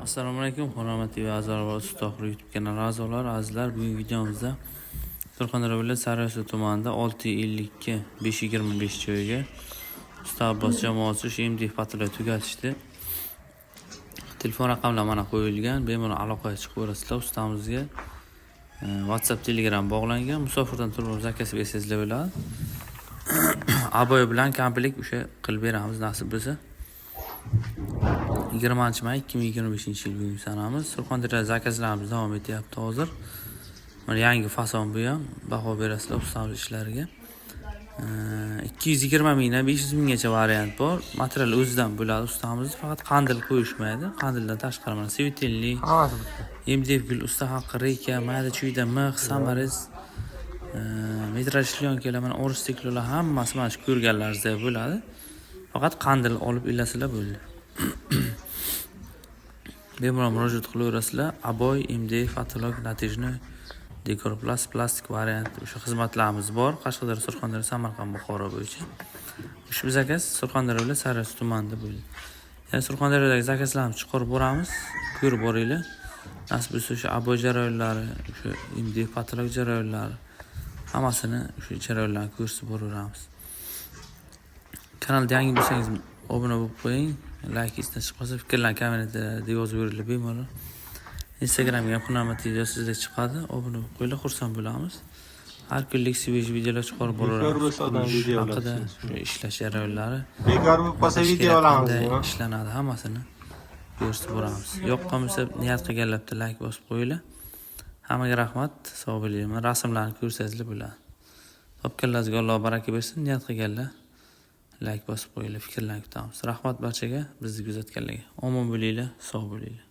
Assalomu alaykum, hurmatli a'zolar va Ustoqli YouTube kanali a'zolari, azizlar. Bugungi videomizda Surxondaryo viloyati Sariyasuv tumanida 652 525 joyga Usta Abbos jamoasi shu MDF patrulyat tugatishdi. Telefon raqamlari mana qo'yilgan. Bemalol aloqaga chiqib ko'rasizlar. Ustamizga WhatsApp, Telegram bog'langan. Musofirdan turib zakaz bersangizlar bo'ladi. Aboy bilan komplet o'sha qilib beramiz nasib bo'lsa. 20-may 2025-yil bugun sanamiz. Surxondaryo zakazlarimiz davom etyapti hozir. Mana yangi fason bu ham. Baho berasizlar ustamiz ishlariga. 220 mingdan 500 minggacha variant bor. Material o'zidan bo'ladi ustamiz. Faqat qandil qo'yishmaydi. Qandildan tashqari mana svetelli, MDF gul, usta haqqi, reka, mayda chuyda mix, samarez, metraj shlonkalar, mana orish stiklolar hammasi mana shu ko'rganlaringizda bo'ladi. Faqat qandil olib ilasizlar bo'ldi. Bemalol murojaat qilaverasizlar. Aboy, MDF, patolog, natijni, dekor plastik variant o'sha xizmatlarimiz bor. Qashqadaryo, Surxondaryo, Samarqand, Buxoro bo'yicha. Ushbu zakaz Surxondaryo viloyati Sariyasuv tumanida bo'ldi. Ya'ni Surxondaryodagi zakazlarni chiqarib boramiz. Ko'rib boringlar. Nasib bo'lsa o'sha aboy jarayonlari, o'sha MDF, patolog jarayonlari hammasini o'sha jarayonlarni ko'rsatib boraveramiz. Kanalga yangi bo'lsangiz obuna bo'lib qo'ying. Like isdan chiqmasa fikrlarni kommentda yozib yuringlar bemalol. Instagramga ham Hunarmat videosida chiqadi. Obuna bo'lib qo'yinglar, xursand bo'lamiz. Har kunlik svej videolar chiqarib boraveramiz. Haqida ishlash jarayonlari. Bekor bo'lib qolsa video olamiz. Ishlanadi hammasini ko'rsatib boramiz. Yoqqan bo'lsa niyat qilganlarga like bosib qo'yinglar. Hammaga rahmat, sog' bo'linglar. Rasmlarni ko'rsangizlar bo'ladi. Topganlaringizga Alloh baraka bersin. Niyat qilganlar like bosib qo'yinglar, fikrlarni kutamiz. Rahmat barchaga, bizni kuzatganlarga. Omon bo'linglar, sog' bo'linglar.